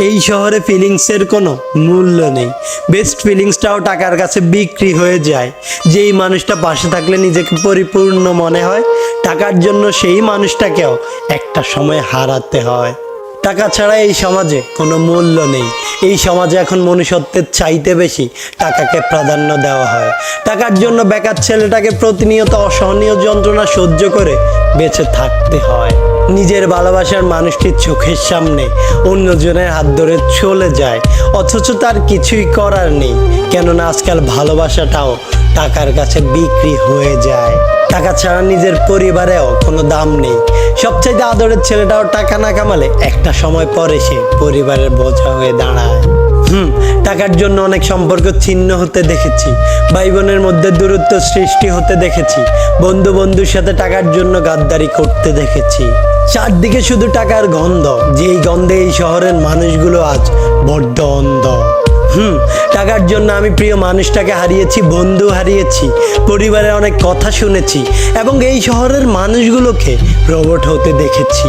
এই শহরে ফিলিংসের কোনো মূল্য নেই। বেস্ট ফিলিংসটাও টাকার কাছে বিক্রি হয়ে যায়। যেই মানুষটা পাশে থাকলে নিজেকে পরিপূর্ণ মনে হয়, টাকার জন্য সেই মানুষটাকেও একটা সময় হারাতে হয়। টাকা ছাড়া এই সমাজে কোনো মূল্য নেই। এই সমাজে এখন মনুষ্যত্বের চাইতে বেশি টাকাকে প্রাধান্য দেওয়া হয়। টাকার জন্য বেকার ছেলেটাকে প্রতিনিয়ত অসহনীয় যন্ত্রণা সহ্য করে বেঁচে থাকতে হয়। নিজের ভালোবাসার মানুষটির চোখের সামনে অন্যজনের হাত ধরে চলে যায়, অথচ তার কিছুই করার নেই, কেননা আজকাল ভালোবাসাটাও টাকার কাছে বিক্রি হয়ে যায়। টাকা ছাড়া নিজের পরিবারেও কোনো দাম নেই। সবচাইতে আদরের ছেলেটাও টাকা না কামালে একটা সময় পরে সে পরিবারের বোঝা হয়ে দাঁড়ায়। টাকার জন্য অনেক সম্পর্ক ছিন্ন হতে দেখেছি, ভাই বোনের মধ্যে দূরত্ব সৃষ্টি হতে দেখেছি, বন্ধু বন্ধুর সাথে টাকার জন্য গাদ্দারি করতে দেখেছি। চারদিকে শুধু টাকার গন্ধ, যেই গন্ধে এই শহরের মানুষগুলো আজ বড্ড অন্ধ। টাকার জন্য আমি প্রিয় মানুষটাকে হারিয়েছি, বন্ধু হারিয়েছি, পরিবারের অনেক কথা শুনেছি এবং এই শহরের মানুষগুলোকে রোবট হতে দেখেছি।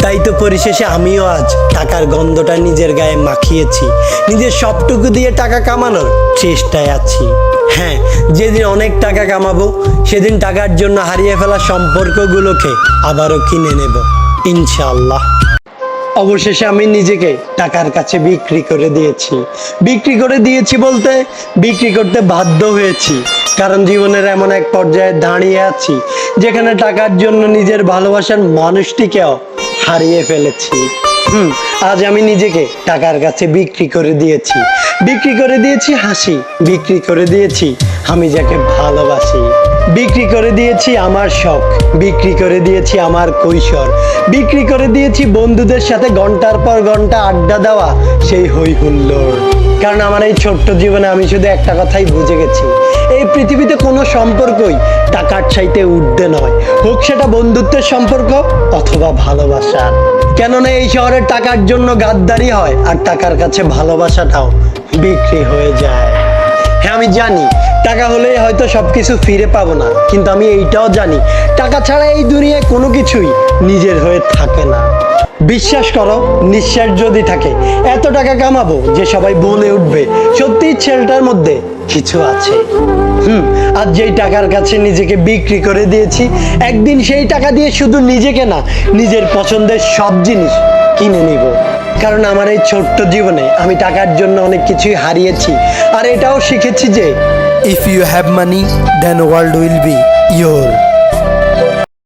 তাই তো পরিশেষে আমিও আজ টাকার গন্ধটা নিজের গায়ে মাখিয়েছি। নিজের সবটুকু দিয়ে টাকা কামানোর চেষ্টায় আছি। হ্যাঁ, যেদিন অনেক টাকা কামাবো সেদিন টাকার জন্য হারিয়ে ফেলা সম্পর্কগুলোকে আবারও কিনে নেব, ইনশাআল্লাহ। অবশেষে আমি নিজেকে টাকার কাছে বিক্রি করে দিয়েছি। বিক্রি করে দিয়েছি বলতে বিক্রি করতে বাধ্য হয়েছি, কারণ জীবনের এমন এক পর্যায়ে দাঁড়িয়ে আছি যেখানে টাকার জন্য নিজের ভালোবাসার মানুষটিকেও হারিয়ে ফেলেছি। আজ আমি নিজেকে টাকার কাছে বিক্রি করে দিয়েছি। বিক্রি করে দিয়েছি হাসি, বিক্রি করে দিয়েছি আমি যাকে ভালোবাসি, বিক্রি করে দিয়েছি আমার শখ, বিক্রি করে দিয়েছি আমার কৈশোর, বিক্রি করে দিয়েছি বন্ধুদের সাথে ঘন্টার পর ঘন্টা আড্ডা দেওয়া সেই হই হুল্লোড়। কারণ আমার এই ছোট্ট জীবনে আমি শুধু একটা কথাই বুঝে গেছি, এই পৃথিবীতে কোনো সম্পর্কই টাকার চাইতে ঊর্ধ্বে নয়, হোক সেটা বন্ধুত্বের সম্পর্ক অথবা ভালোবাসার। কেননা এই শহরের টাকার জন্য গাদ্দারি হয় আর টাকার কাছে ভালোবাসাটাও বিক্রি হয়ে যায়। হ্যাঁ, আমি জানি টাকা হলেই হয়তো সবকিছু ফিরে পাবো না, কিন্তু আমি এইটাও জানি টাকা ছাড়া এই দুনিয়ায় কোনো কিছুই নিজের হয়ে থাকে না। বিশ্বাস করো, নিঃশ্বাস যদি থাকে এত টাকা কামাবো যে সবাই বলে উঠবে সত্যিই ছেলেটার মধ্যে কিছু আছে। আজ যেই টাকার কাছে নিজেকে বিক্রি করে দিয়েছি, একদিন সেই টাকা দিয়ে শুধু নিজেকে না, নিজের পছন্দের সব জিনিস কিনে নিব। কারণ আমার এই ছোট্ট জীবনে আমি টাকার জন্য অনেক কিছুই হারিয়েছি, আর এটাও শিখেছি যে if you have money then world will be your.